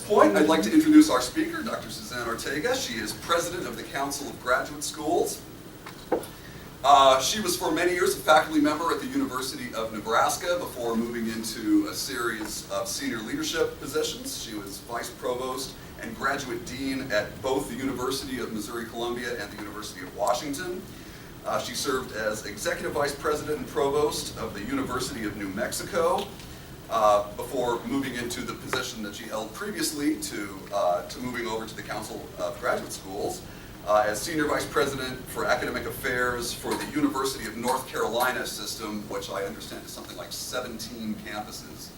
point, I'd like to introduce our speaker, Dr. Suzanne Ortega. She is president of the Council of Graduate Schools. She was for many years a faculty member at the University of Nebraska before moving into a series of senior leadership positions. She was vice provost and graduate dean at both the University of Missouri-Columbia and the University of Washington. She served as executive vice president and provost of the University of New Mexico before moving into the position that she held previously to moving over to the Council of Graduate Schools as senior vice president for academic affairs for the University of North Carolina system, which I understand is something like 17 campuses.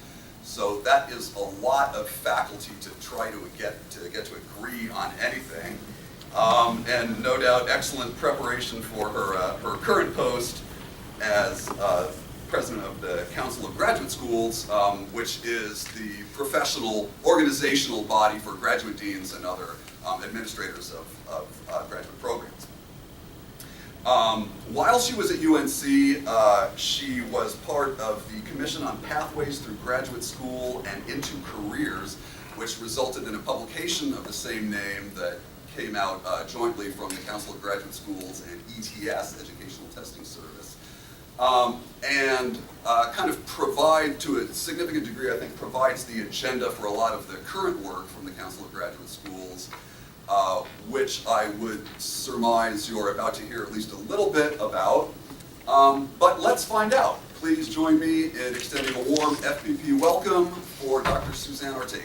So that is a lot of faculty to try to get to agree on anything. And no doubt excellent preparation for her current post as president of the Council of Graduate Schools, which is the professional organizational body for graduate deans and other administrators of graduate programs. While she was at UNC, she was part of the Commission on Pathways Through Graduate School and Into Careers, which resulted in a publication of the same name that came out jointly from the Council of Graduate Schools and ETS, Educational Testing Service. And kind of provide, to a significant degree, I think, provides the agenda for a lot of the current work from the Council of Graduate Schools, which I would surmise you're about to hear at least a little bit about. But let's find out. Please join me in extending a warm FPP welcome for Dr. Suzanne Ortega.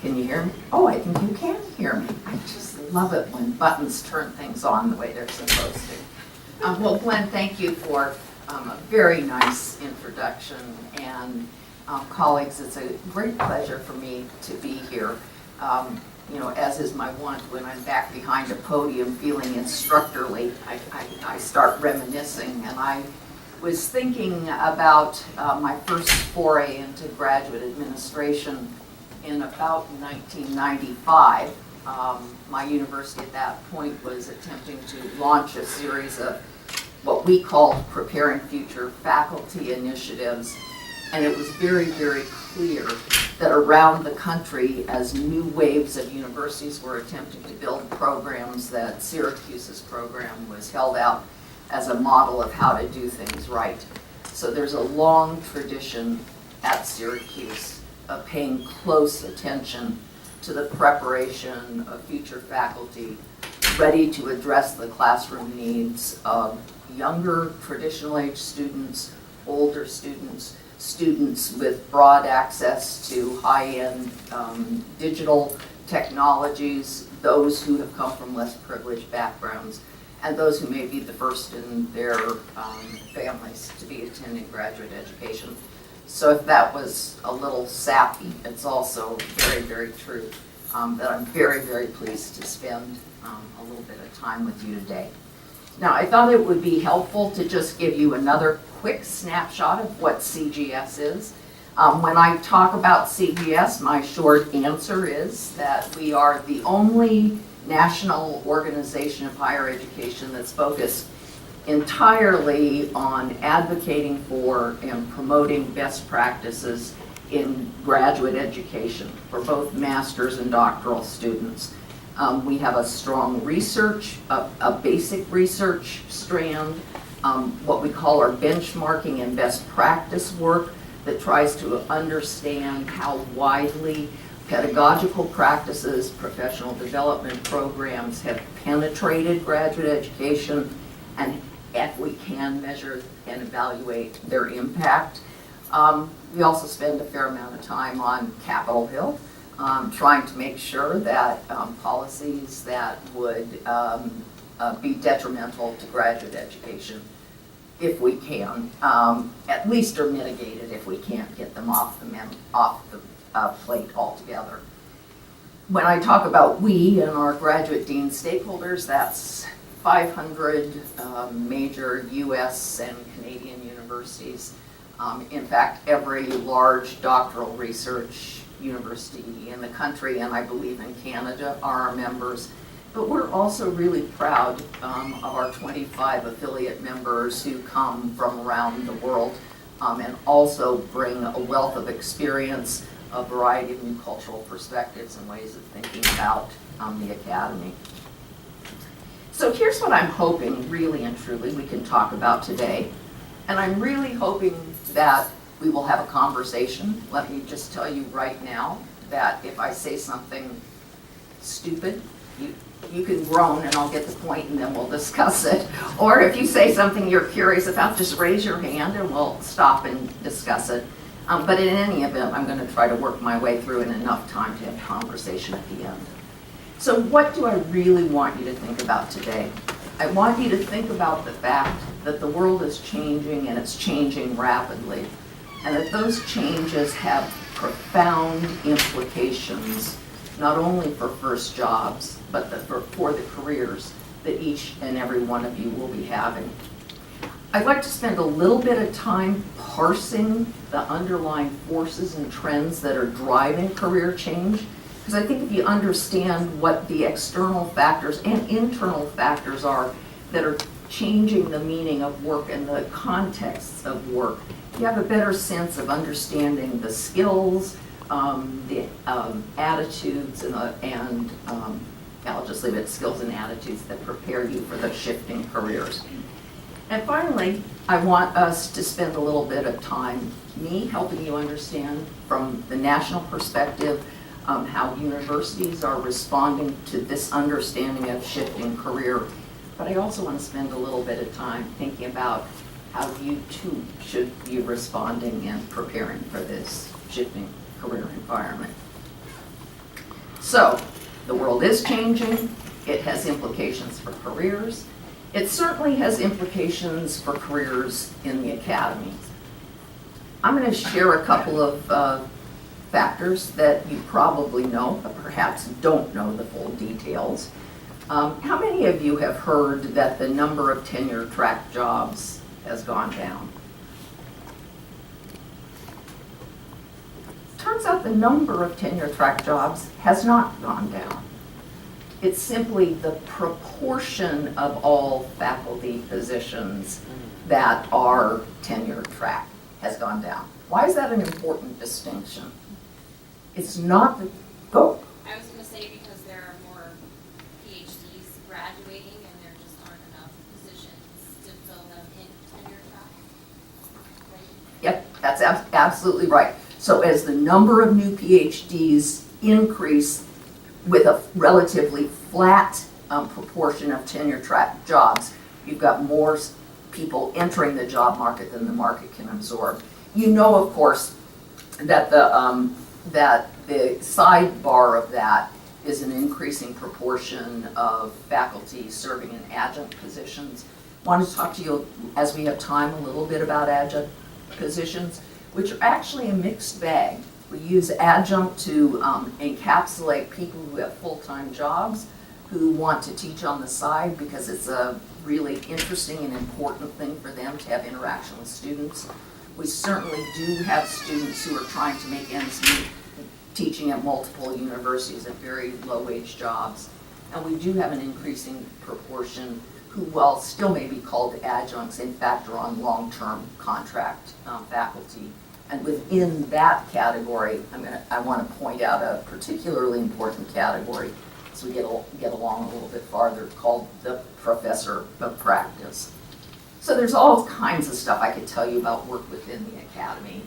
Can you hear me? Oh, I think you can hear me. I just love it when buttons turn things on the way they're supposed to. Well, Glenn, thank you for a very nice introduction. And colleagues, it's a great pleasure for me to be here. You know, as is my wont, when I'm back behind a podium feeling instructorly, I start reminiscing. And I was thinking about my first foray into graduate administration in about 1995. My university at that point was attempting to launch a series of what we called Preparing Future Faculty initiatives, and it was very, very clear that around the country, as new waves of universities were attempting to build programs, that Syracuse's program was held out as a model of how to do things right. So there's a long tradition at Syracuse of paying close attention to the preparation of future faculty ready to address the classroom needs of younger traditional age students, older students, students with broad access to high-end digital technologies, those who have come from less privileged backgrounds, and those who may be the first in their families to be attending graduate education. So if that was a little sappy, it's also very, very true that I'm very, very pleased to spend a little bit of time with you today. Now, I thought it would be helpful to just give you another quick snapshot of what CGS is. When I talk about CGS, my short answer is that we are the only national organization of higher education that's focused entirely on advocating for and promoting best practices in graduate education for both master's and doctoral students. We have a strong research, a basic research strand, what we call our benchmarking and best practice work that tries to understand how widely pedagogical practices, professional development programs have penetrated graduate education, and if we can measure and evaluate their impact. We also spend a fair amount of time on Capitol Hill, trying to make sure that policies that would be detrimental to graduate education, if we can, at least are mitigated if we can't get them off the plate altogether. When I talk about we and our graduate dean stakeholders, that's 500 major US and Canadian universities. In fact, every large doctoral research university in the country, and I believe in Canada, are our members. But we're also really proud of our 25 affiliate members who come from around the world and also bring a wealth of experience, a variety of new cultural perspectives and ways of thinking about the Academy. So here's what I'm hoping, really and truly, we can talk about today. And I'm really hoping that we will have a conversation. Let me just tell you right now that if I say something stupid, you can groan and I'll get the point and then we'll discuss it. Or if you say something you're curious about, just raise your hand and we'll stop and discuss it. But in any event, I'm going to try to work my way through in enough time to have a conversation at the end. So what do I really want you to think about today? I want you to think about the fact that the world is changing and it's changing rapidly, and that those changes have profound implications, not only for first jobs, but for the careers that each and every one of you will be having. I'd like to spend a little bit of time parsing the underlying forces and trends that are driving career change, because I think if you understand what the external factors and internal factors are that are changing the meaning of work and the contexts of work, you have a better sense of understanding the skills, the attitudes, and I'll just leave it, skills and attitudes that prepare you for the shifting careers. And finally, I want us to spend a little bit of time, me helping you understand from the national perspective how universities are responding to this understanding of shifting career. But I also want to spend a little bit of time thinking about how you too should be responding and preparing for this shifting career environment. So, the world is changing. It has implications for careers. It certainly has implications for careers in the academy. I'm going to share a couple of factors that you probably know, but perhaps don't know the full details. How many of you have heard that the number of tenure-track jobs has gone down? Turns out the number of tenure-track jobs has not gone down. It's simply the proportion of all faculty positions that are tenure-track has gone down. Why is that an important distinction? It's not the, go. I was going to say because there are more PhDs graduating and there just aren't enough positions to fill them in tenure track. Right? Yep, that's absolutely right. So as the number of new PhDs increase with a relatively flat proportion of tenure-track jobs, you've got more people entering the job market than the market can absorb. You know, of course, that the sidebar of that is an increasing proportion of faculty serving in adjunct positions. I want to talk to you, as we have time, a little bit about adjunct positions, which are actually a mixed bag. We use adjunct to encapsulate people who have full-time jobs who want to teach on the side because it's a really interesting and important thing for them to have interaction with students. We certainly do have students who are trying to make ends meet teaching at multiple universities at very low-wage jobs. And we do have an increasing proportion who, while still may be called adjuncts, in fact are on long-term contract faculty. And within that category, I want to point out a particularly important category as we get along a little bit farther, called the professor of practice. So there's all kinds of stuff I could tell you about work within the academy.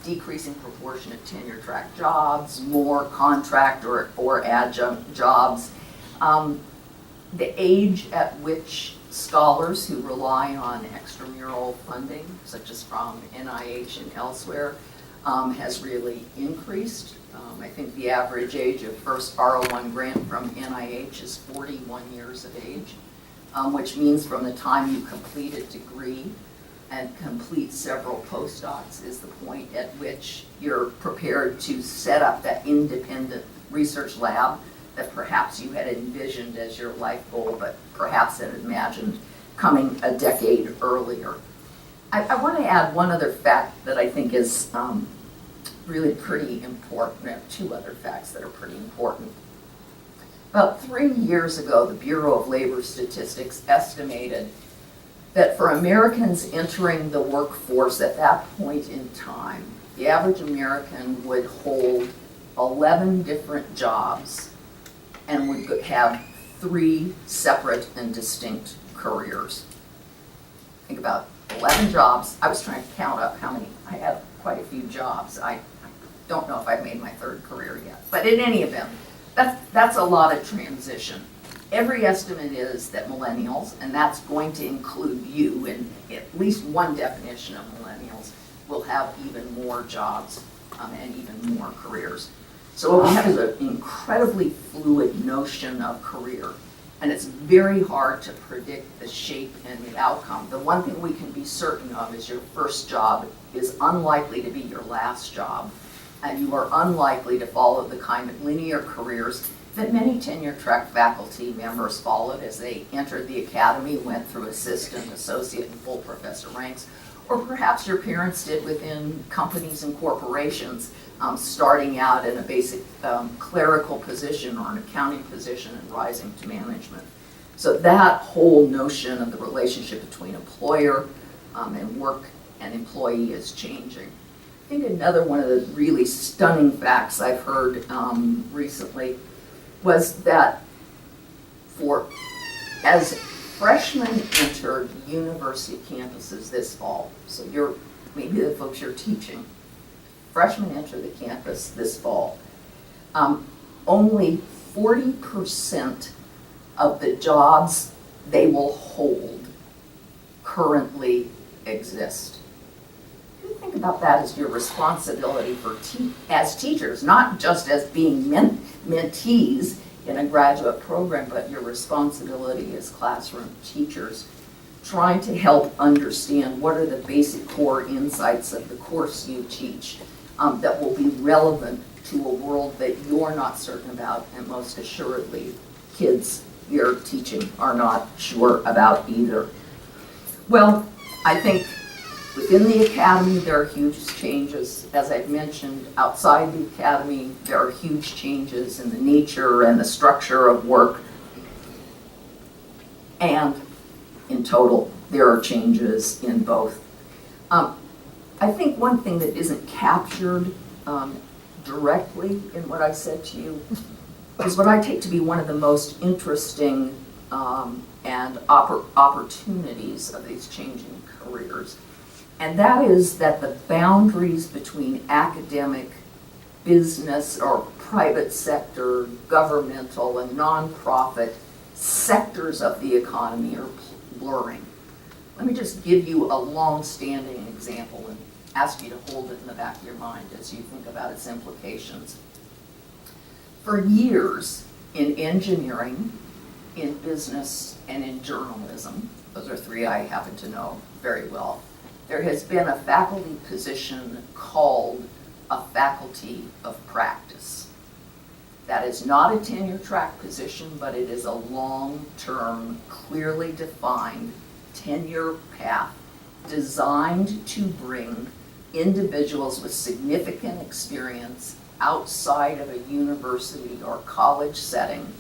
Decreasing proportion of tenure-track jobs, more contract or adjunct jobs. The age at which scholars who rely on extramural funding, such as from NIH and elsewhere, has really increased. I think the average age of first R01 grant from NIH is 41 years of age, which means from the time you complete a degree and complete several postdocs is the point at which you're prepared to set up that independent research lab that perhaps you had envisioned as your life goal, but perhaps had imagined coming a decade earlier. I want to add one other fact that I think is really pretty important. I have two other facts that are pretty important. About 3 years ago, the Bureau of Labor Statistics estimated that for Americans entering the workforce at that point in time, the average American would hold 11 different jobs and would have 3 separate and distinct careers. Think about 11 jobs. I was trying to count up how many. I had quite a few jobs. I don't know if I've made my 3rd career yet. But in any event, that's a lot of transition. Every estimate is that millennials, and that's going to include you, and at least one definition of millennials, will have even more jobs and even more careers. So what we have is an incredibly fluid notion of career, and it's very hard to predict the shape and the outcome. The one thing we can be certain of is your first job is unlikely to be your last job, and you are unlikely to follow the kind of linear careers that many tenure-track faculty members followed as they entered the academy, went through assistant, associate, and full professor ranks, or perhaps your parents did within companies and corporations, starting out in a basic clerical position or an accounting position and rising to management. So that whole notion of the relationship between employer and work and employee is changing. I think another one of the really stunning facts I've heard recently was that as freshmen entered university campuses this fall, so maybe the folks you're teaching, freshmen enter the campus this fall, only 40% of the jobs they will hold currently exist. You think about that as your responsibility as teachers, not just as being mentees in a graduate program, but your responsibility as classroom teachers, trying to help understand what are the basic core insights of the course you teach that will be relevant to a world that you're not certain about, and most assuredly kids you're teaching are not sure about either. Well, I think within the academy, there are huge changes. As I've mentioned, outside the academy, there are huge changes in the nature and the structure of work. And in total, there are changes in both. I think one thing that isn't captured directly in what I said to you is what I take to be one of the most interesting and opportunities of these changing careers. And that is that the boundaries between academic, business, or private sector, governmental, and nonprofit sectors of the economy are blurring. Let me just give you a long-standing example and ask you to hold it in the back of your mind as you think about its implications. For years, in engineering, in business, and in journalism, those are 3 I happen to know very well, there has been a faculty position called a faculty of practice. That is not a tenure-track position, but it is a long-term, clearly defined tenure path designed to bring individuals with significant experience outside of a university or college setting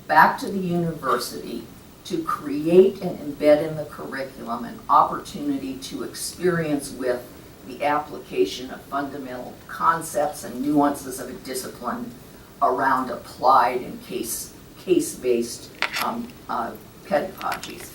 back to the university to create and embed in the curriculum an opportunity to experience with the application of fundamental concepts and nuances of a discipline around applied and case-based pedagogies.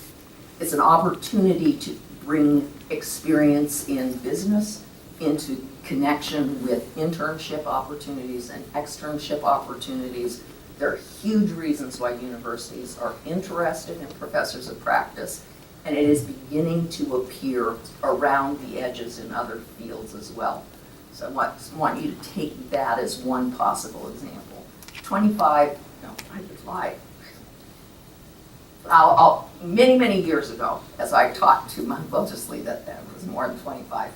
It's an opportunity to bring experience in business into connection with internship opportunities and externship opportunities. There are huge reasons why universities are interested in professors of practice, and it is beginning to appear around the edges in other fields as well. So I want you to take that as one possible example. Many years ago, as I talked to my, well, just leave that there, it was more than 25.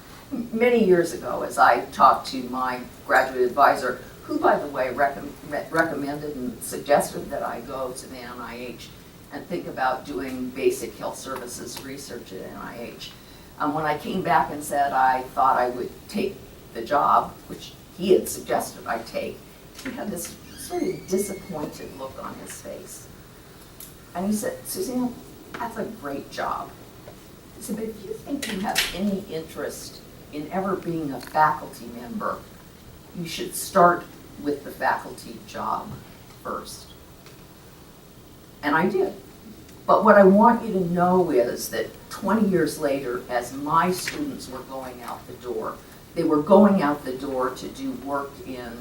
Many years ago, as I talked to my graduate advisor, who, by the way, recommended and suggested that I go to the NIH and think about doing basic health services research at NIH. When I came back and said I thought I would take the job, which he had suggested I take, he had this sort of disappointed look on his face. And he said, Suzanne, that's a great job. He said, but if you think you have any interest in ever being a faculty member, you should start with the faculty job first. And I did. But what I want you to know is that 20 years later, as my students were going out the door, they were going out the door to do work in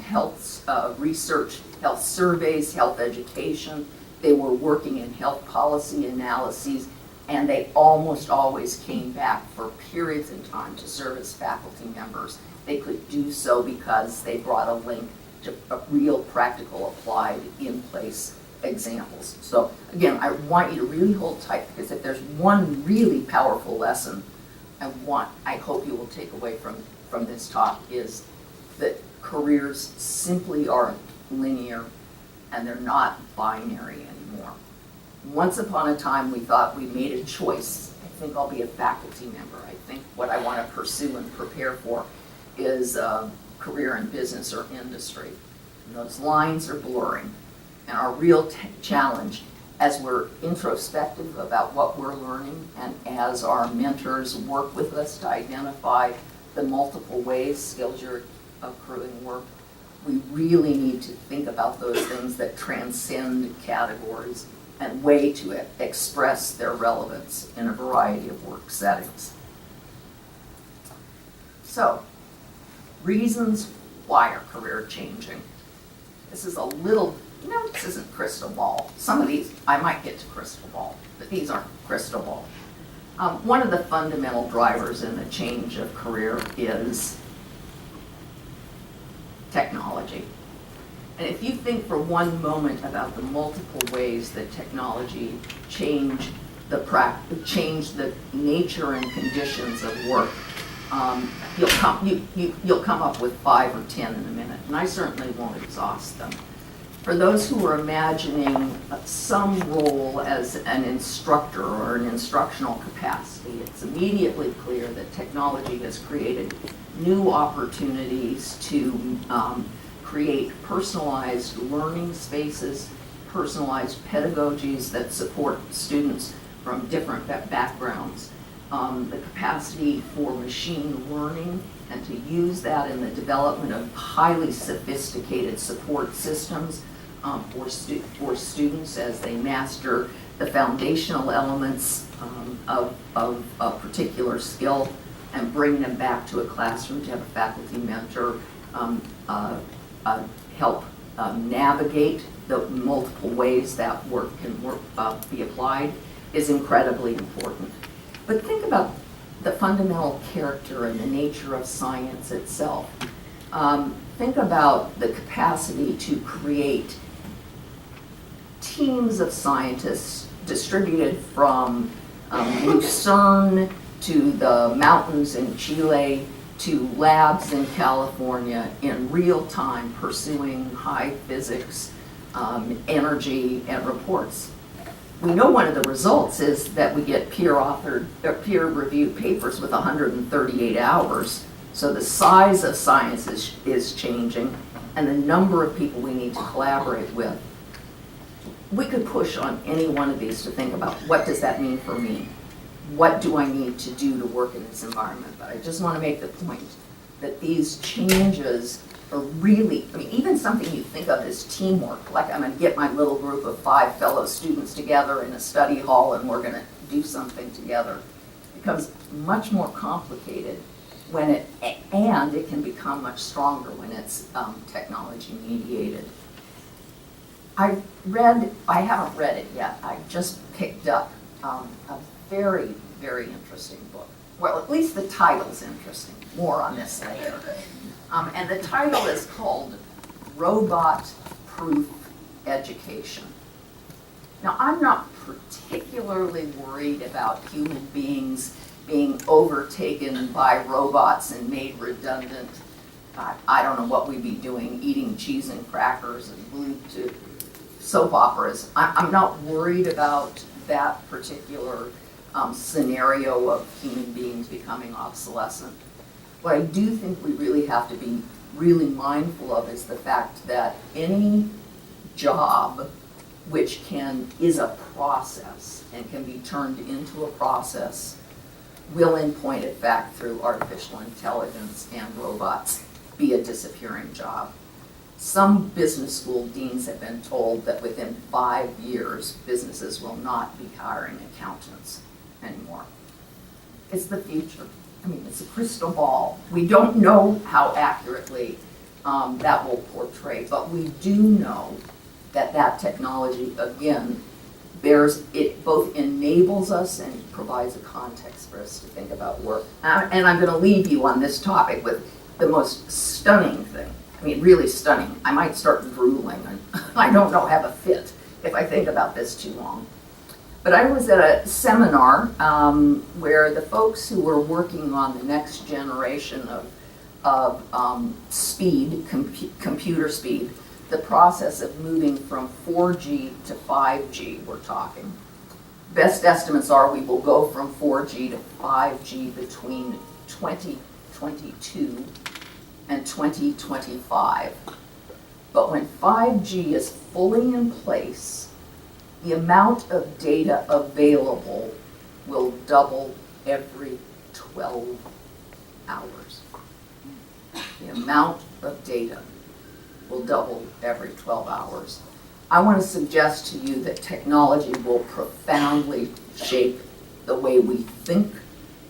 health research, health surveys, health education. They were working in health policy analyses, and they almost always came back for periods in time to serve as faculty members. They could do so because they brought a link to real practical applied in-place examples. So again, I want you to really hold tight, because if there's one really powerful lesson I hope you will take away from this talk, is that careers simply aren't linear and they're not binary anymore. Once upon a time we thought we made a choice. I think I'll be a faculty member. I think what I want to pursue and prepare for is a career in business or industry. And those lines are blurring. And our real challenge, as we're introspective about what we're learning, and as our mentors work with us to identify the multiple ways skills are accruing work, we really need to think about those things that transcend categories and way to express their relevance in a variety of work settings. So, reasons why are career changing? This is a little, this isn't crystal ball. Some of these, I might get to crystal ball, but these aren't crystal ball. One of the fundamental drivers in the change of career is technology. And if you think for one moment about the multiple ways that technology change the nature and conditions of work, you'll come up with 5 or 10 in a minute, and I certainly won't exhaust them. For those who are imagining some role as an instructor or an instructional capacity, it's immediately clear that technology has created new opportunities to create personalized learning spaces, personalized pedagogies that support students from different backgrounds. The capacity for machine learning and to use that in the development of highly sophisticated support systems for students as they master the foundational elements of a particular skill and bring them back to a classroom to have a faculty mentor help navigate the multiple ways that work can be applied is incredibly important. But think about the fundamental character and the nature of science itself. Think about the capacity to create teams of scientists distributed from Lucerne to the mountains in Chile to labs in California in real time pursuing high physics, energy, and reports. We know one of the results is that we get peer-reviewed papers with 138 hours. So the size of science is changing, and the number of people we need to collaborate with. We could push on any one of these to think about, what does that mean for me? What do I need to do to work in this environment? But I just want to make the point that these changes are really, even something you think of as teamwork, like I'm going to get my little group of 5 fellow students together in a study hall and we're going to do something together, becomes much more complicated when it can become much stronger when it's technology mediated. I haven't read it yet, I just picked up a very, very interesting book. Well, at least the title's interesting. More on this later. And the title is called Robot-Proof Education. Now, I'm not particularly worried about human beings being overtaken by robots and made redundant. I don't know what we'd be doing, eating cheese and crackers and glued to soap operas. I'm not worried about that particular scenario of human beings becoming obsolescent. What I do think we really have to be really mindful of is the fact that any job which is a process and can be turned into a process will in point of fact through artificial intelligence and robots be a disappearing job. Some business school deans have been told that within 5 years, businesses will not be hiring accountants anymore. It's the future. I mean, it's a crystal ball. We don't know how accurately that will portray, but we do know that that technology, again, it both enables us and provides a context for us to think about work. And I'm going to leave you on this topic with the most stunning thing. I mean, really stunning. I might start drooling, and I don't know, have a fit if I think about this too long. But I was at a seminar where the folks who were working on the next generation of speed, computer speed, the process of moving from 4G to 5G, we're talking. Best estimates are we will go from 4G to 5G between 2022 and 2025. But when 5G is fully in place, the amount of data available will double every 12 hours. The amount of data will double every 12 hours. I want to suggest to you that technology will profoundly shape the way we think,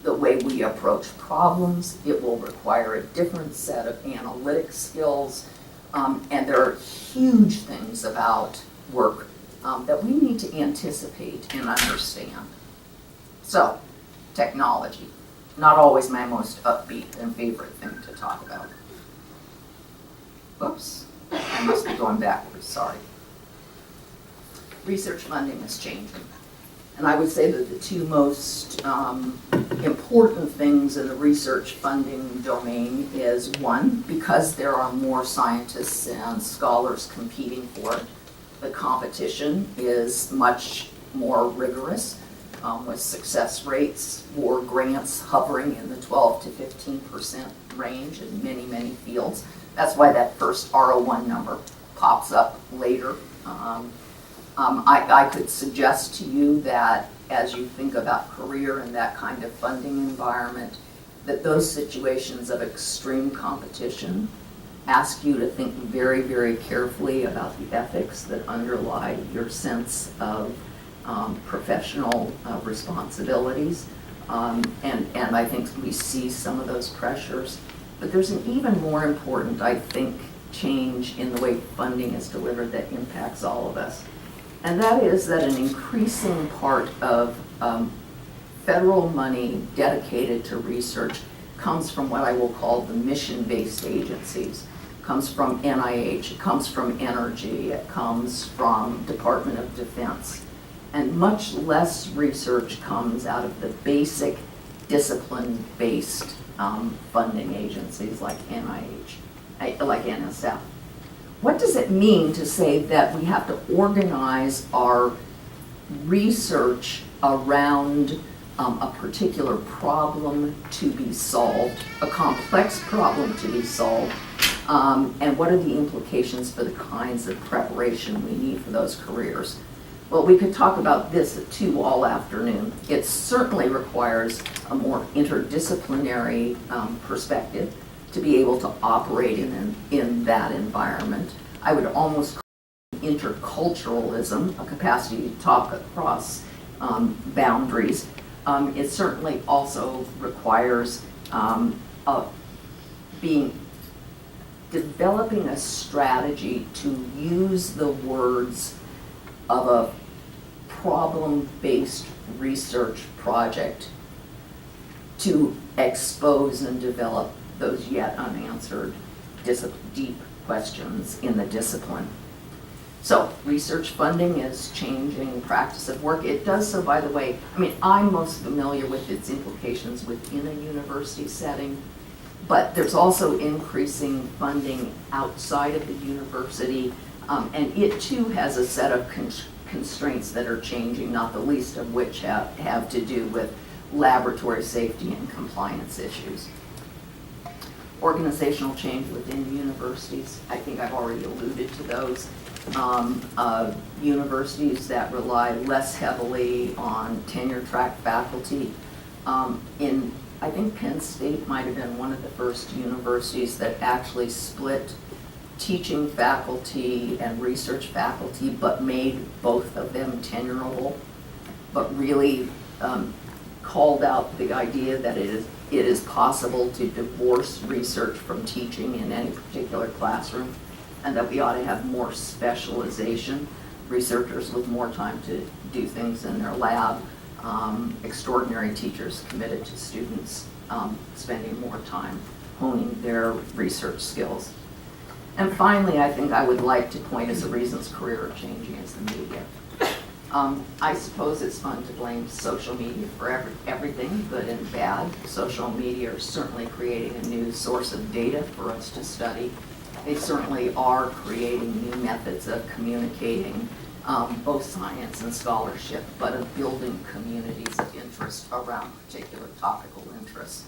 the way we approach problems. It will require a different set of analytic skills, and there are huge things about work that we need to anticipate and understand. So, technology, not always my most upbeat and favorite thing to talk about. Whoops, I must be going backwards, sorry. Research funding is changing. And I would say that the two most important things in the research funding domain is one, because there are more scientists and scholars competing for it, the competition is much more rigorous, with success rates for grants hovering in the 12 to 15% range in many, many fields. That's why that first R01 number pops up later. I could suggest to you that as you think about career and that kind of funding environment, that those situations of extreme competition ask you to think very, very carefully about the ethics that underlie your sense of professional responsibilities. And I think we see some of those pressures. But there's an even more important, I think, change in the way funding is delivered that impacts all of us. And that is that an increasing part of federal money dedicated to research comes from what I will call the mission-based agencies. It comes from NIH, it comes from Energy, it comes from Department of Defense. And much less research comes out of the basic discipline-based funding agencies like NIH, like NSF. What does it mean to say that we have to organize our research around a particular problem to be solved, a complex problem to be solved, and what are the implications for the kinds of preparation we need for those careers? Well, we could talk about this at 2 all afternoon. It certainly requires a more interdisciplinary perspective to be able to operate in that environment. I would almost call it interculturalism, a capacity to talk across boundaries. It certainly also requires developing a strategy to use the words of a problem-based research project to expose and develop those yet unanswered deep questions in the discipline. So research funding is changing practice of work. It does so, by the way, I mean, I'm most familiar with its implications within a university setting, but there's also increasing funding outside of the university, and it too has a set of constraints that are changing, not the least of which have to do with laboratory safety and compliance issues. Organizational change within universities, I think I've already alluded to those. Universities that rely less heavily on tenure-track faculty. I think Penn State might have been one of the first universities that actually split teaching faculty and research faculty, but made both of them tenurable, but really called out the idea that it is possible to divorce research from teaching in any particular classroom, and that we ought to have more specialization, researchers with more time to do things in their lab, extraordinary teachers committed to students spending more time honing their research skills. And finally, I think I would like to point as the reasons career are changing is the media. I suppose it's fun to blame social media for everything, good and bad. Social media are certainly creating a new source of data for us to study. They certainly are creating new methods of communicating both science and scholarship, but of building communities of interest around particular topical interests.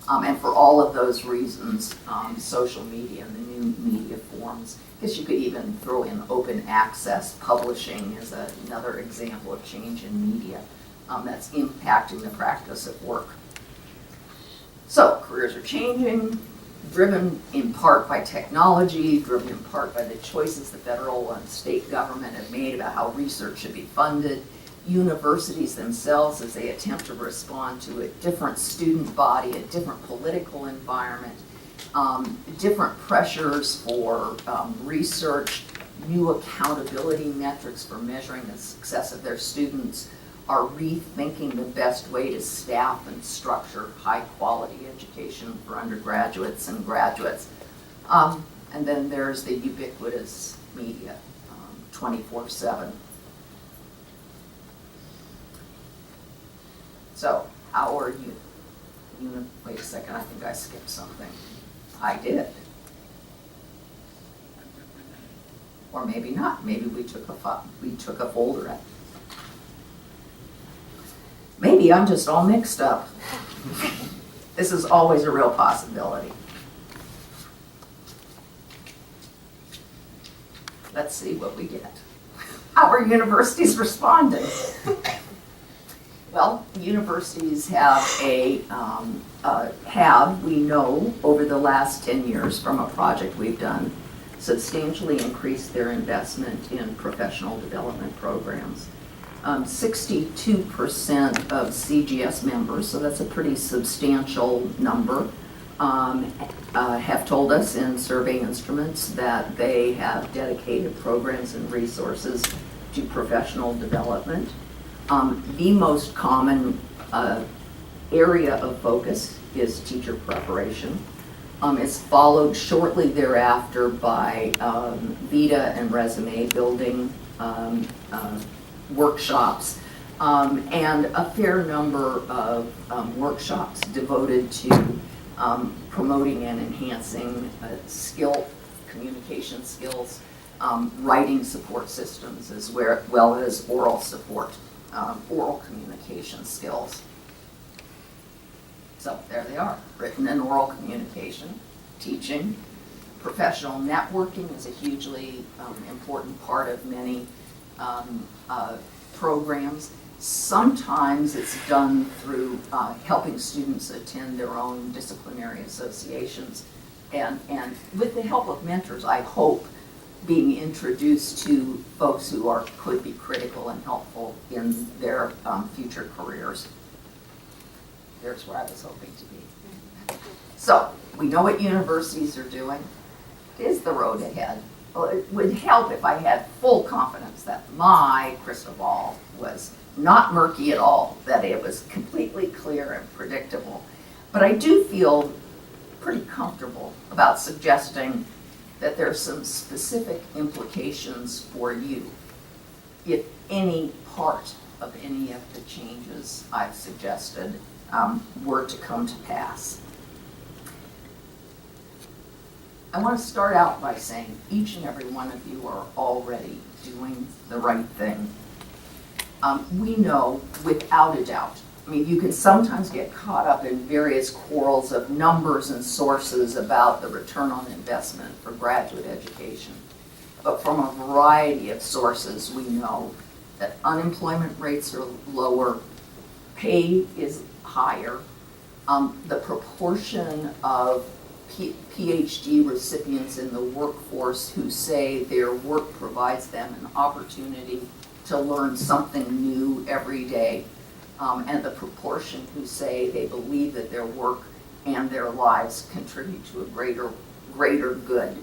And for all of those reasons, social media and the new media forms, I guess you could even throw in open access publishing as another example of change in media that's impacting the practice of work. So careers are changing, driven in part by technology, driven in part by the choices the federal and state government have made about how research should be funded. Universities themselves, as they attempt to respond to a different student body, a different political environment, different pressures for research, new accountability metrics for measuring the success of their students, are rethinking the best way to staff and structure high-quality education for undergraduates and graduates. And then there's the ubiquitous media, 24/7. So, how are you? Wait a second, I think I skipped something. I did. Or maybe not. Maybe we took a folder out. Maybe I'm just all mixed up. This is always a real possibility. Let's see what we get. How are universities responding? Well, universities we know, over the last 10 years from a project we've done, substantially increased their investment in professional development programs. 62% of CGS members, so that's a pretty substantial number, have told us in survey instruments that they have dedicated programs and resources to professional development. The most common area of focus is teacher preparation. It's followed shortly thereafter by vita and resume building workshops, and a fair number of workshops devoted to promoting and enhancing communication skills, writing support systems, as well as oral support, oral communication skills. So there they are, written and oral communication, teaching. Professional networking is a hugely important part of many programs. Sometimes it's done through helping students attend their own disciplinary associations, and with the help of mentors, I hope, being introduced to folks who could be critical and helpful in their future careers. There's where I was hoping to be. So, we know what universities are doing. What is the road ahead? Well, it would help if I had full confidence that my crystal ball was not murky at all, that it was completely clear and predictable. But I do feel pretty comfortable about suggesting that there are some specific implications for you if any part of any of the changes I've suggested were to come to pass. I want to start out by saying each and every one of you are already doing the right thing. We know without a doubt I mean, you can sometimes get caught up in various quarrels of numbers and sources about the return on investment for graduate education. But from a variety of sources, we know that unemployment rates are lower, pay is higher, the proportion of PhD recipients in the workforce who say their work provides them an opportunity to learn something new every day, and the proportion who say they believe that their work and their lives contribute to a greater good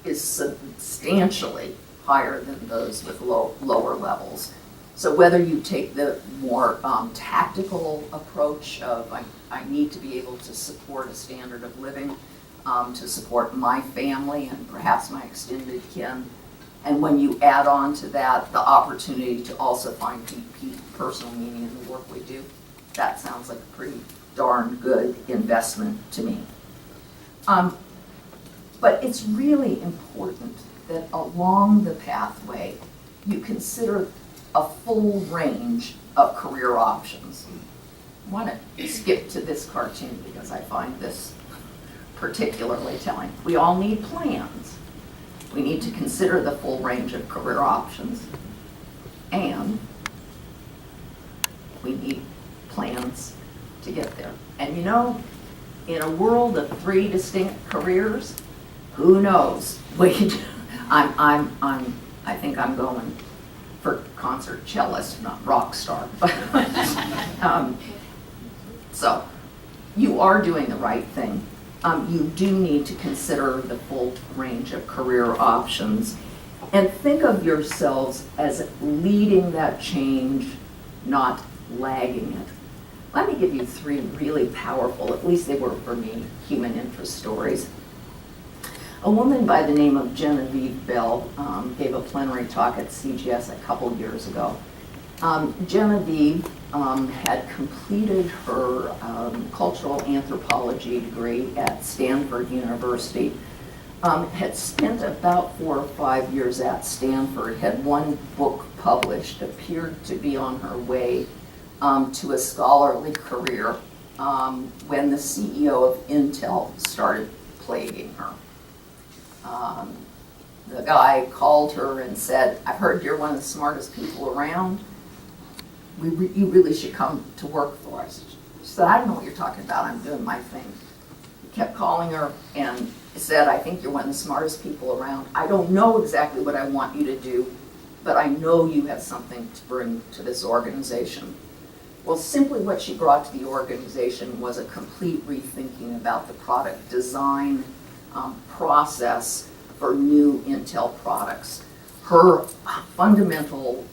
is substantially higher than those with lower levels. So whether you take the more tactical approach of I need to be able to support a standard of living, to support my family and perhaps my extended kin, and when you add on to that the opportunity to also find deep personal meaning in the work we do, that sounds like a pretty darn good investment to me. But it's really important that along the pathway you consider a full range of career options. I want to skip to this cartoon because I find this particularly telling. We all need plans. We need to consider the full range of career options, and we need plans to get there. And you know, in a world of 3 distinct careers, who knows? I think I'm going for concert cellist, not rock star. So you are doing the right thing. You do need to consider the full range of career options and think of yourselves as leading that change, not lagging it. Let me give you 3 really powerful, at least they were for me, human interest stories. A woman by the name of Genevieve Bell gave a plenary talk at CGS a couple years ago. Genevieve had completed her cultural anthropology degree at Stanford University, had spent about 4 or 5 years at Stanford, had 1 book published, appeared to be on her way to a scholarly career when the CEO of Intel started plaguing her. The guy called her and said, "I've heard you're one of the smartest people around. You really should come to work for us." She said, "I don't know what you're talking about. I'm doing my thing." He kept calling her and said, "I think you're one of the smartest people around. I don't know exactly what I want you to do, but I know you have something to bring to this organization." Well, simply what she brought to the organization was a complete rethinking about the product design process for new Intel products. Her fundamental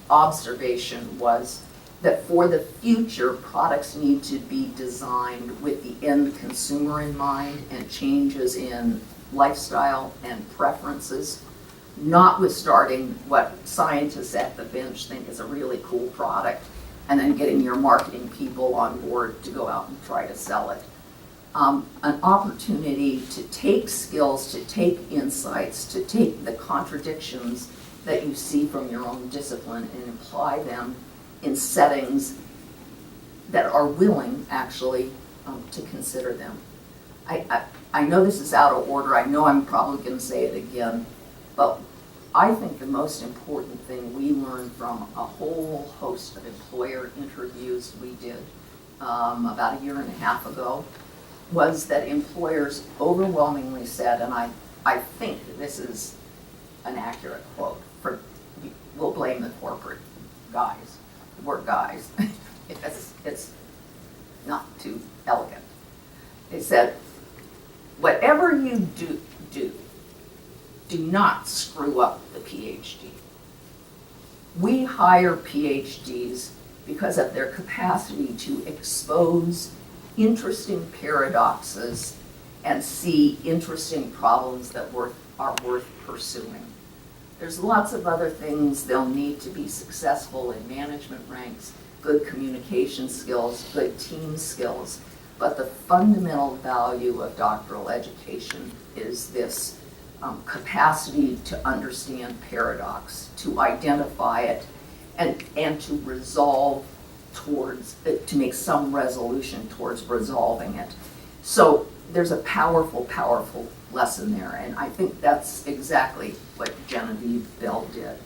observation was that for the future, products need to be designed with the end consumer in mind and changes in lifestyle and preferences, notwithstanding what scientists at the bench think is a really cool product, and then getting your marketing people on board to go out and try to sell it. An opportunity to take skills, to take insights, to take the contradictions that you see from your own discipline and apply them in settings that are willing, actually, to consider them. I know this is out of order. I know I'm probably going to say it again, but I think the most important thing we learned from a whole host of employer interviews we did about 1.5 years ago was that employers overwhelmingly said, and I think this is an accurate quote, we'll blame the corporate guys. We're guys. It's not too elegant. They said, whatever you do not screw up the PhD. We hire PhDs because of their capacity to expose interesting paradoxes and see interesting problems that are worth pursuing. There's lots of other things they'll need to be successful in management ranks, good communication skills, good team skills, but the fundamental value of doctoral education is this capacity to understand paradox, to identify it, and to resolve towards, to make some resolution towards resolving it. So there's a powerful, powerful lesson there, and I think that's exactly what Genevieve Bell did.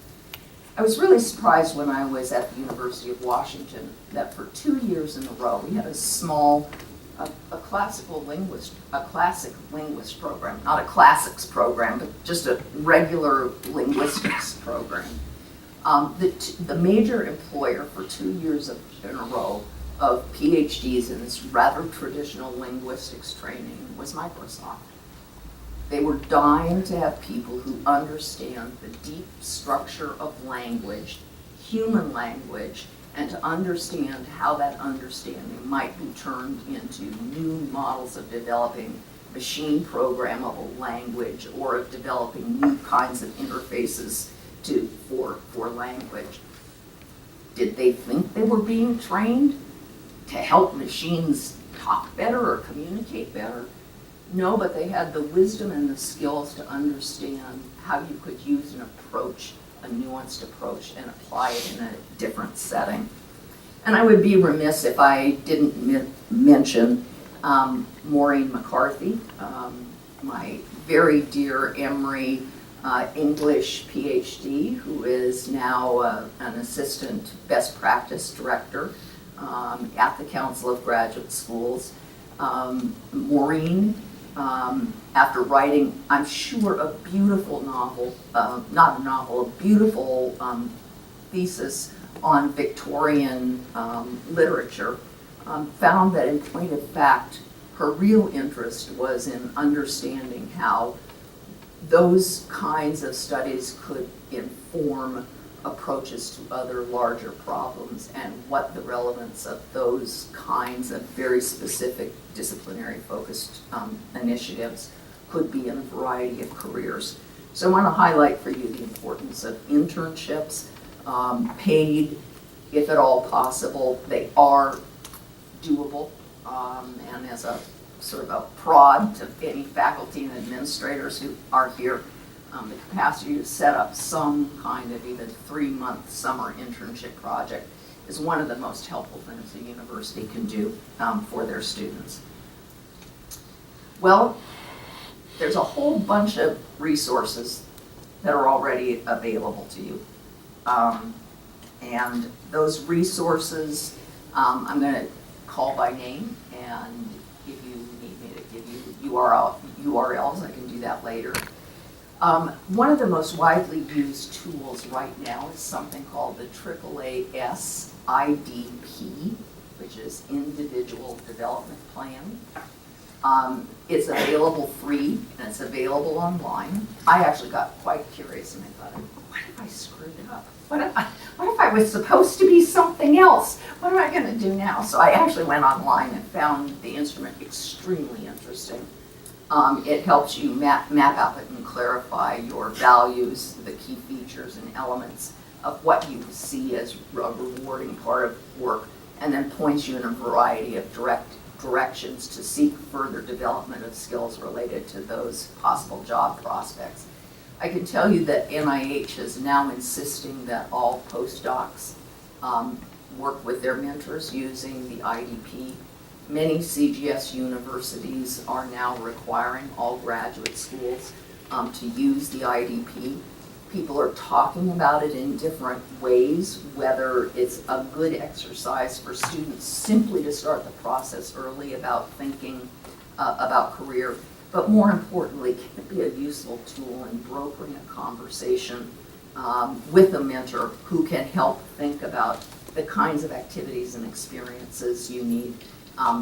I was really surprised when I was at the University of Washington that for 2 years in a row we had a small, a classic linguist program, not a classics program, but just a regular linguistics program. The major employer for 2 years in a row of PhDs in this rather traditional linguistics training was Microsoft. They were dying to have people who understand the deep structure of language, human language, and to understand how that understanding might be turned into new models of developing machine programmable language or of developing new kinds of interfaces for language. Did they think they were being trained to help machines talk better or communicate better? No, but they had the wisdom and the skills to understand how you could use an approach, a nuanced approach, and apply it in a different setting. And I would be remiss if I didn't mention Maureen McCarthy, my very dear Emory English PhD, who is now an assistant best practice director at the Council of Graduate Schools. Maureen, after writing, I'm sure, a beautiful novel, not a novel, a beautiful thesis on Victorian literature, found that in point of fact, her real interest was in understanding how those kinds of studies could inform approaches to other larger problems and what the relevance of those kinds of very specific disciplinary focused initiatives could be in a variety of careers. So I want to highlight for you the importance of internships, paid, if at all possible. They are doable, and as a sort of a prod to any faculty and administrators who are here, the capacity to set up some kind of even 3-month summer internship project is one of the most helpful things a university can do for their students. Well, there's a whole bunch of resources that are already available to you. And those resources, I'm going to call by name, and if you need me to give you URLs, I can do that later. One of the most widely used tools right now is something called the AAAS IDP, which is Individual Development Plan. It's available free and it's available online. I actually got quite curious and I thought, what if I screwed up? What if I was supposed to be something else? What am I going to do now? So I actually went online and found the instrument extremely interesting. It helps you map out and clarify your values, the key features and elements of what you see as a rewarding part of work, and then points you in a variety of directions to seek further development of skills related to those possible job prospects. I can tell you that NIH is now insisting that all postdocs work with their mentors using the IDP. Many CGS universities are now requiring all graduate schools to use the IDP. People are talking about it in different ways, whether it's a good exercise for students simply to start the process early about thinking about career, but more importantly, can it be a useful tool in brokering a conversation with a mentor who can help think about the kinds of activities and experiences you need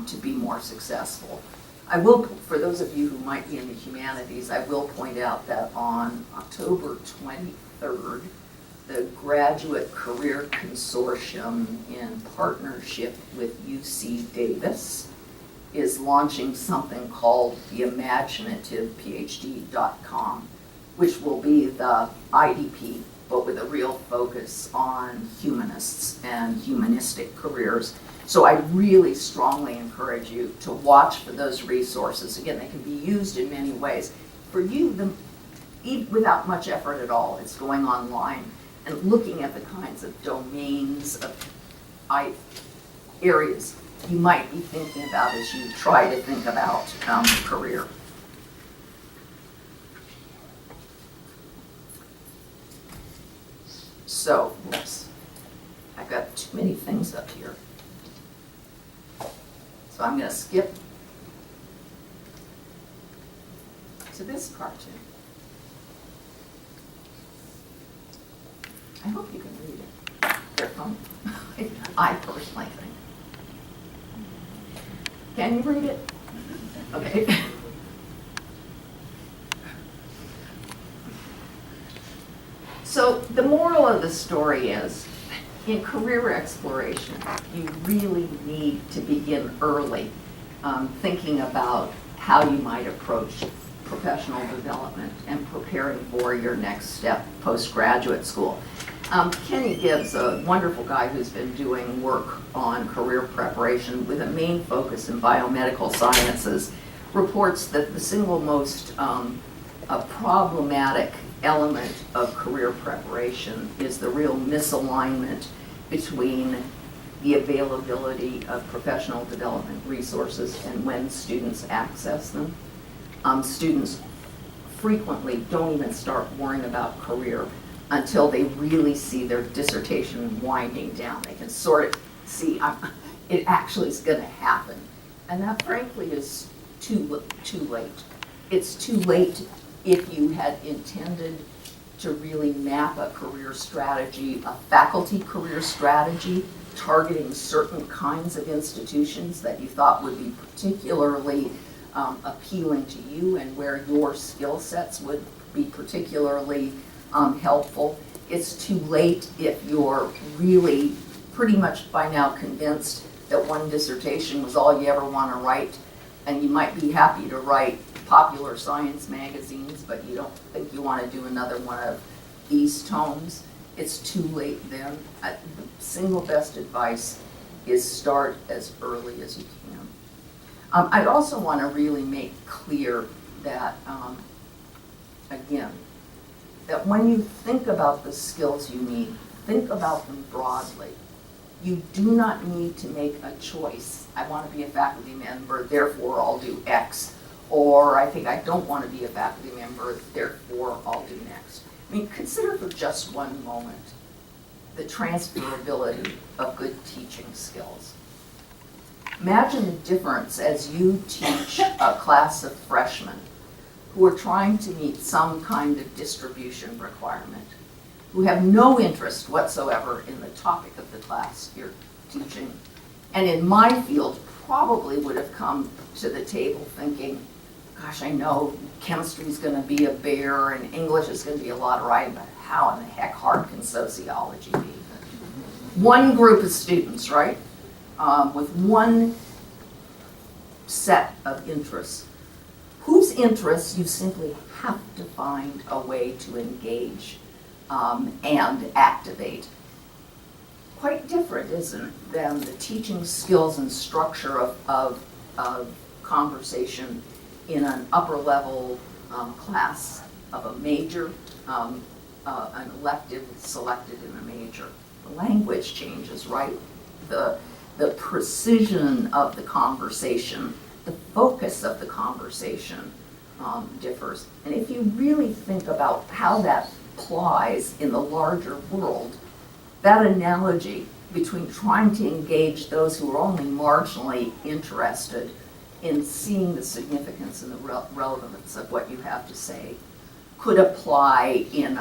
to be more successful. I will, for those of you who might be in the humanities, I will point out that on October 23rd, the Graduate Career Consortium, in partnership with UC Davis, is launching something called the ImaginativePhD.com, which will be the IDP, but with a real focus on humanists and humanistic careers. So I really strongly encourage you to watch for those resources. Again, they can be used in many ways. For you, without much effort at all, it's going online and looking at the kinds of domains of areas you might be thinking about as you try to think about career. So, oops, I've got too many things up here. So I'm going to skip to this cartoon. I hope you can read it. They're fun. I personally think. Can you read it? Okay. So the moral of the story is, in career exploration, you really need to begin early, thinking about how you might approach professional development and preparing for your next step postgraduate school. Kenny Gibbs, a wonderful guy who's been doing work on career preparation with a main focus in biomedical sciences, reports that the single most problematic element of career preparation is the real misalignment between the availability of professional development resources and when students access them. Students frequently don't even start worrying about career until they really see their dissertation winding down. They can sort of see it actually is going to happen. And that frankly is too late. It's too late if you had intended to really map a career strategy, a faculty career strategy, targeting certain kinds of institutions that you thought would be particularly appealing to you and where your skill sets would be particularly helpful. It's too late if you're really pretty much by now convinced that one dissertation was all you ever want to write, and you might be happy to write popular science magazines, but you don't think you want to do another one of these tomes. It's too late then. The single best advice is start as early as you can. I also want to really make clear that, again, that when you think about the skills you need, think about them broadly. You do not need to make a choice. I want to be a faculty member, therefore I'll do X. Or I think I don't want to be a faculty member, therefore I'll do next. I mean, consider for just one moment the transferability of good teaching skills. Imagine the difference as you teach a class of freshmen who are trying to meet some kind of distribution requirement, who have no interest whatsoever in the topic of the class you're teaching, and in my field probably would have come to the table thinking, gosh, I know chemistry is going to be a bear and English is going to be a lot of writing, but how in the heck hard can sociology be? One group of students, right, with one set of interests, whose interests you simply have to find a way to engage and activate. Quite different, isn't it, than the teaching skills and structure of conversation in an upper level class of a major, an elective selected in a major. The language changes, right? The precision of the conversation, the focus of the conversation differs. And if you really think about how that applies in the larger world, that analogy between trying to engage those who are only marginally interested in seeing the significance and the relevance of what you have to say could apply in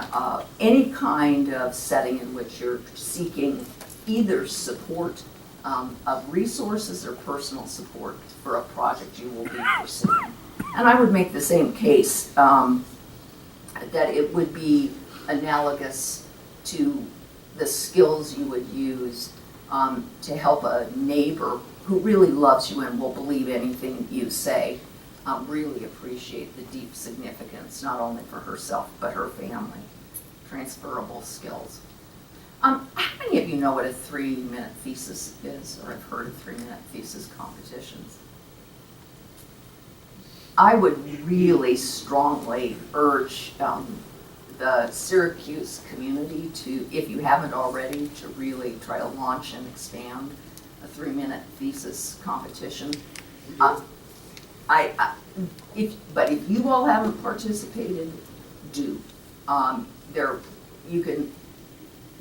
any kind of setting in which you're seeking either support of resources or personal support for a project you will be pursuing. And I would make the same case that it would be analogous to the skills you would use to help a neighbor who really loves you and will believe anything you say, really appreciate the deep significance, not only for herself, but her family. Transferable skills. How many of you know what a 3-minute thesis is, or have heard of 3-minute thesis competitions? I would really strongly urge the Syracuse community to, if you haven't already, to really try to launch and expand a 3-minute thesis competition. But if you all haven't participated, do. You can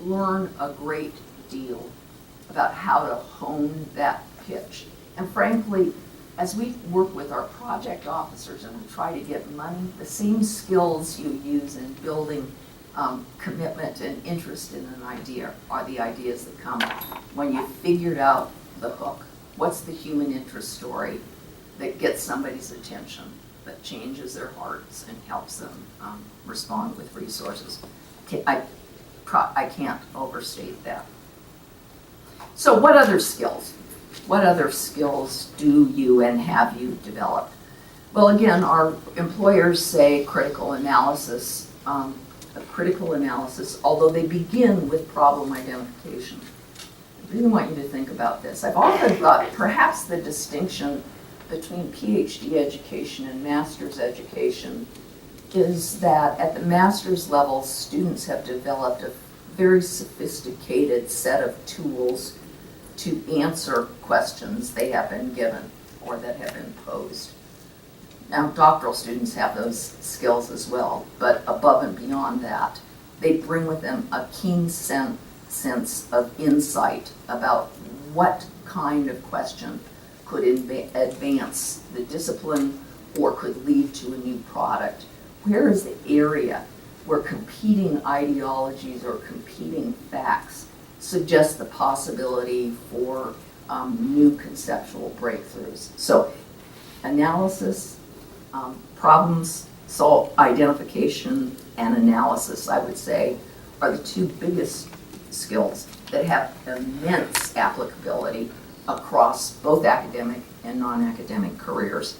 learn a great deal about how to hone that pitch. And frankly, as we work with our project officers and we try to get money, the same skills you use in building commitment and interest in an idea are the ideas that come when you figured out the hook. What's the human interest story that gets somebody's attention, that changes their hearts and helps them respond with resources? I can't overstate that. So what other skills? What other skills do you and have you developed? Well, again, our employers say critical analysis, although they begin with problem identification. I really want you to think about this. I've often thought perhaps the distinction between PhD education and master's education is that at the master's level, students have developed a very sophisticated set of tools to answer questions they have been given or that have been posed. Now, doctoral students have those skills as well, but above and beyond that, they bring with them a keen sense of insight about what kind of question could advance the discipline or could lead to a new product. Where is the area where competing ideologies or competing facts suggest the possibility for new conceptual breakthroughs? So analysis, problems, identification, and analysis, I would say, are the two biggest skills that have immense applicability across both academic and non-academic careers.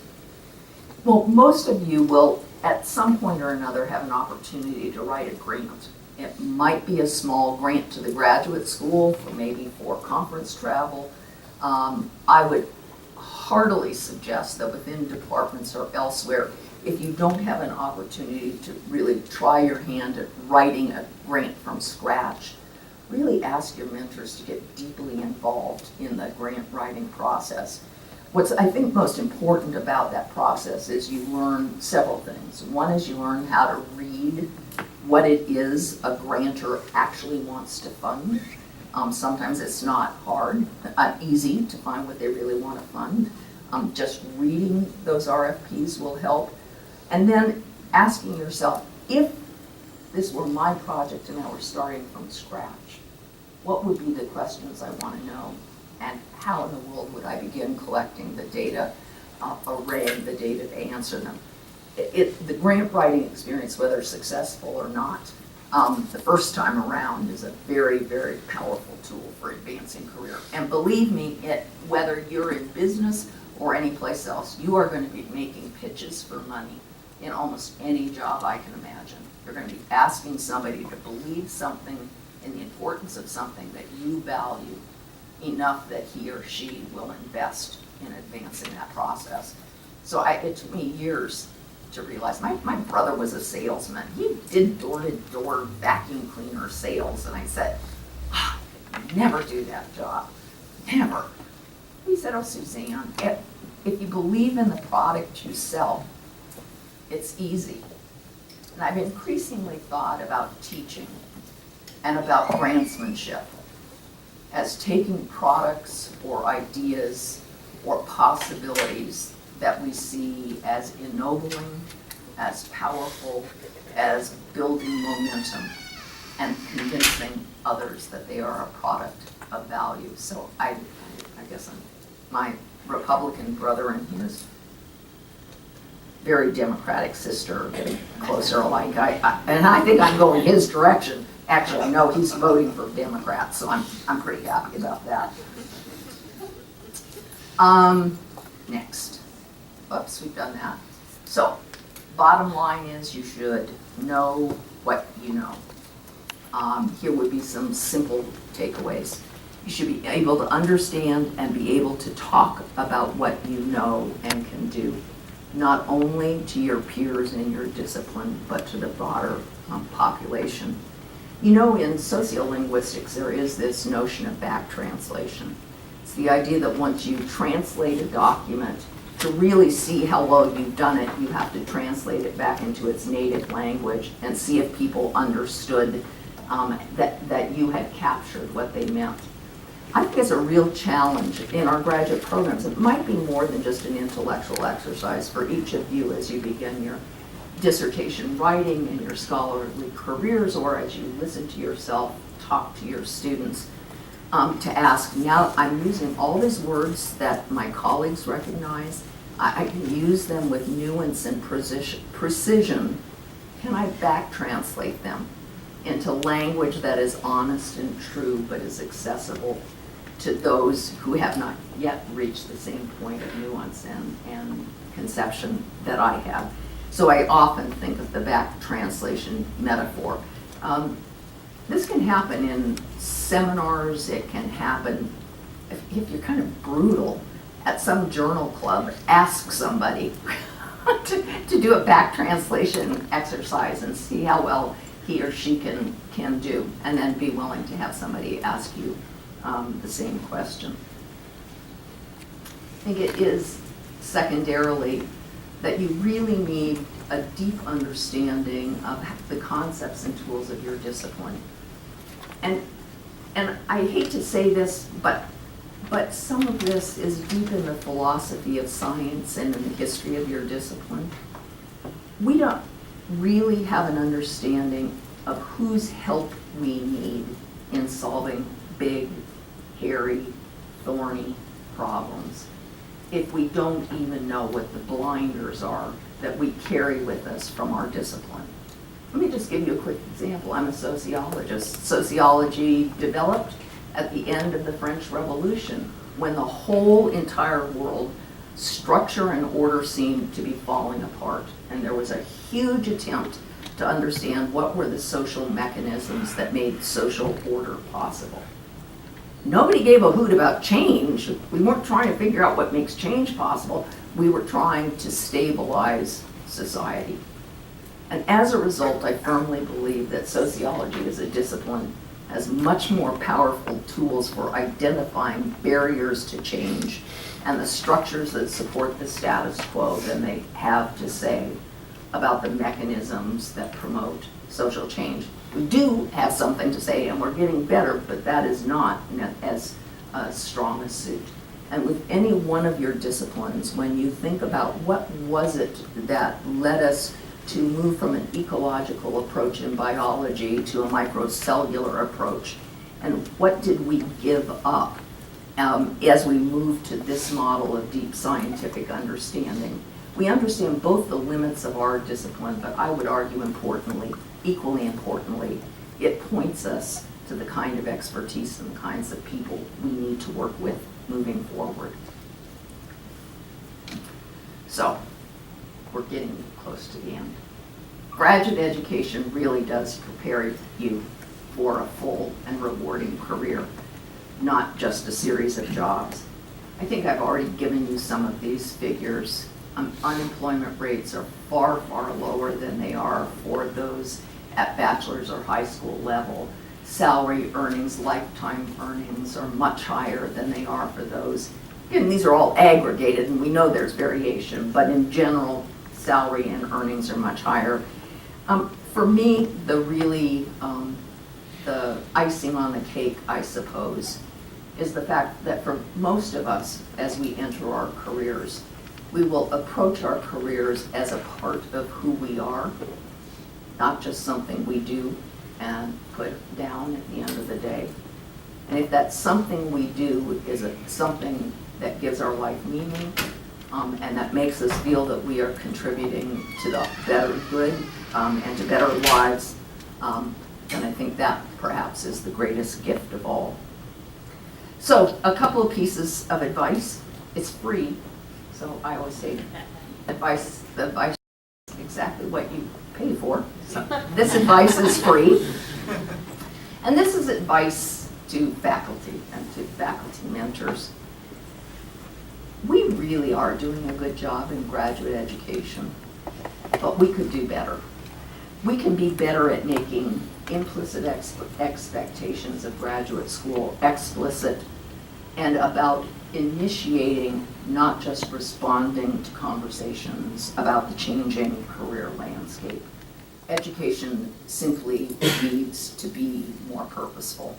Well, most of you will, at some point or another, have an opportunity to write a grant. It might be a small grant to the graduate school, maybe for conference travel. I would heartily suggest that within departments or elsewhere, if you don't have an opportunity to really try your hand at writing a grant from scratch, really ask your mentors to get deeply involved in the grant writing process. What's, I think, most important about that process is you learn several things. One is you learn how to read what it is a grantor actually wants to fund. Sometimes it's not easy to find what they really want to fund. Just reading those RFPs will help. And then asking yourself, if this were my project and I were starting from scratch, what would be the questions I want to know? And how in the world would I begin collecting the data, arraying the data to answer them? The grant writing experience, whether successful or not, the first time around is a very, very powerful tool for advancing career. And believe me, whether you're in business or any place else, you are going to be making pitches for money in almost any job I can imagine. You're going to be asking somebody to believe something in the importance of something that you value enough that he or she will invest in advancing that process. So it took me years to realize. My brother was a salesman. He did door-to-door vacuum cleaner sales, and I said, never do that job, never. He said, oh, Suzanne, if you believe in the product you sell, it's easy. And I've increasingly thought about teaching and about grantsmanship as taking products or ideas or possibilities that we see as ennobling, as powerful, as building momentum, and convincing others that they are a product of value. So I guess my Republican brother and his very Democratic sister are getting closer alike. And I think I'm going his direction. Actually, no, he's voting for Democrats, so I'm pretty happy about that. Next. Oops, we've done that. So, bottom line is you should know what you know. Here would be some simple takeaways. You should be able to understand and be able to talk about what you know and can do, not only to your peers in your discipline, but to the broader population. You know, in sociolinguistics, there is this notion of back translation. It's It's the idea that once you translate a document, to really see how well you've done it, you have to translate it back into its native language and see if people understood that you had captured what they meant. I think it's a real challenge in our graduate programs. It might be more than just an intellectual exercise for each of you as you begin your dissertation writing and your scholarly careers, or as you listen to yourself talk to your students, to ask, now I'm using all these words that my colleagues recognize. I can use them with nuance and precision. Can I back translate them into language that is honest and true but is accessible to those who have not yet reached the same point of nuance and conception that I have? So I often think of the back translation metaphor. This can happen in seminars. It can happen if you're kind of brutal at some journal club. Ask somebody to do a back translation exercise and see how well he or she can do, and then be willing to have somebody ask you the same question. I think it is secondarily that you really need a deep understanding of the concepts and tools of your discipline. And I hate to say this, but some of this is deep in the philosophy of science and in the history of your discipline. We don't really have an understanding of whose help we need in solving big, hairy, thorny problems if we don't even know what the blinders are that we carry with us from our discipline. Let me just give you a quick example. I'm a sociologist. Sociology developed at the end of the French Revolution, when the whole entire world, structure and order seemed to be falling apart. And there was a huge attempt to understand what were the social mechanisms that made social order possible. Nobody gave a hoot about change. We weren't trying to figure out what makes change possible. We were trying to stabilize society. And as a result, I firmly believe that sociology as a discipline has much more powerful tools for identifying barriers to change and the structures that support the status quo than they have to say about the mechanisms that promote social change. We do have something to say, and we're getting better, but that is not as strong a suit. And with any one of your disciplines, when you think about what was it that led us to move from an ecological approach in biology to a microcellular approach, and what did we give up as we moved to this model of deep scientific understanding? We understand both the limits of our discipline, but I would argue equally importantly, it points us to the kind of expertise and the kinds of people we need to work with moving forward. So, we're getting close to the end. Graduate education really does prepare you for a full and rewarding career, not just a series of jobs. I think I've already given you some of these figures. Unemployment rates are far, far lower than they are for those at bachelor's or high school level. Salary earnings, lifetime earnings are much higher than they are for those. And these are all aggregated, and we know there's variation, but in general, salary and earnings are much higher. For me, the icing on the cake, I suppose, is the fact that for most of us, as we enter our careers, we will approach our careers as a part of who we are, not just something we do and put down at the end of the day. And if that something we do is something that gives our life meaning, and that makes us feel that we are contributing to the better good and to better lives, then I think that perhaps is the greatest gift of all. So a couple of pieces of advice. It's free, so I always say advice is exactly what you pay for. So this advice is free. And this is advice to faculty and to faculty mentors. We really are doing a good job in graduate education, but we could do better. We can be better at making implicit expectations of graduate school explicit and about initiating, not just responding to conversations about the changing career landscape. Education simply needs to be more purposeful.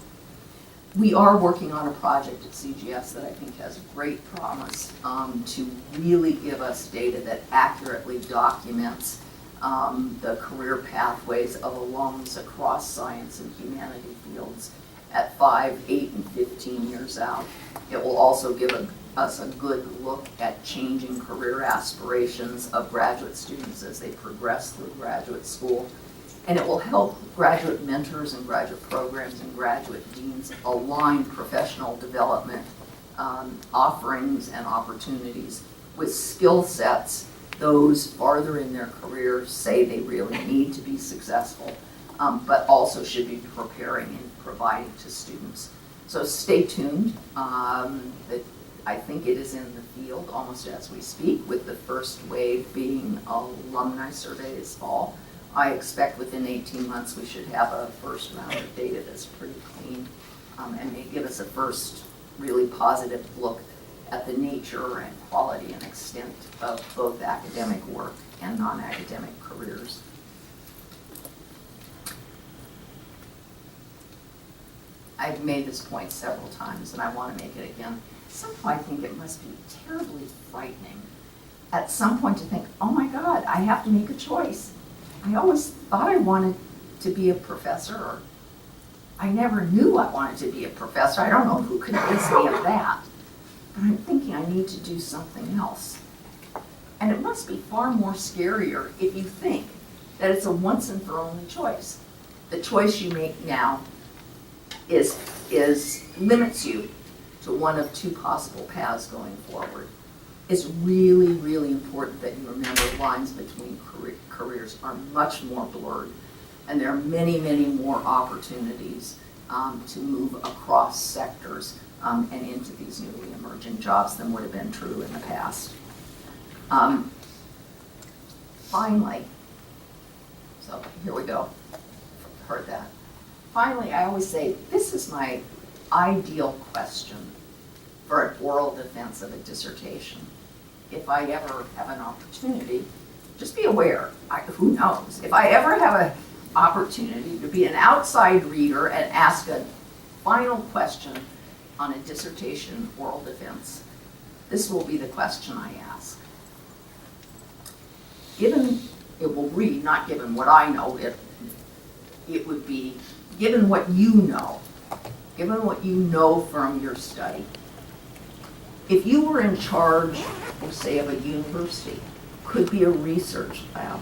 We are working on a project at CGS that I think has great promise to really give us data that accurately documents the career pathways of alums across science and humanity fields at 5, 8, and 15 years out. It will also give us a good look at changing career aspirations of graduate students as they progress through graduate school. And it will help graduate mentors and graduate programs and graduate deans align professional development offerings and opportunities with skill sets those farther in their careers say they really need to be successful, but also should be preparing and providing to students. So stay tuned. I think it is in the field almost as we speak, with the first wave being alumni survey this fall. I expect within 18 months we should have a first round of data that's pretty clean and may give us a first really positive look at the nature and quality and extent of both academic work and non-academic careers. I've made this point several times and I want to make it again. Somehow I think it must be terribly frightening at some point to think, oh my God, I have to make a choice. I always thought I wanted to be a professor, or I never knew I wanted to be a professor. I don't know who convinced me of that. But I'm thinking I need to do something else. And it must be far more scarier if you think that it's a once and for only choice. The choice you make now limits you to one of two possible paths going forward. It's really, really important that you remember lines between careers are much more blurred, and there are many, many more opportunities to move across sectors and into these newly emerging jobs than would have been true in the past. Finally, so here we go, heard that. Finally, I always say, this is my ideal question for an oral defense of a dissertation. If I ever have an opportunity, just be aware, who knows, if I ever have an opportunity to be an outside reader and ask a final question on a dissertation oral defense, this will be the question I ask. Given, it will read, not given what I know, it would be, given what you know from your study. If you were in charge, say, of a university, could be a research lab,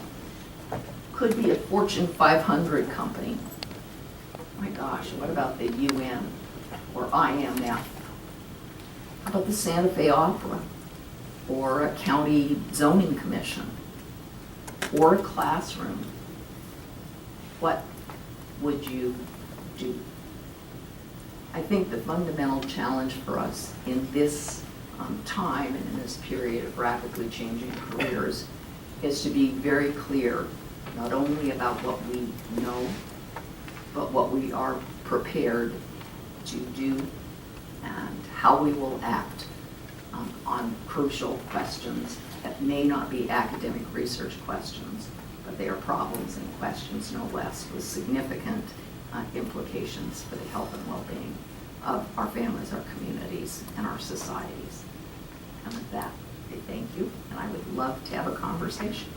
could be a Fortune 500 company. My gosh, what about the UN or IMF? How about the Santa Fe Opera or a county zoning commission or a classroom? What would you do? I think the fundamental challenge for us in this time and in this period of rapidly changing careers is to be very clear, not only about what we know, but what we are prepared to do and how we will act on crucial questions that may not be academic research questions, but they are problems and questions no less with significant implications for the health and well-being of our families, our communities, and our societies. And with that, I thank you, and I would love to have a conversation.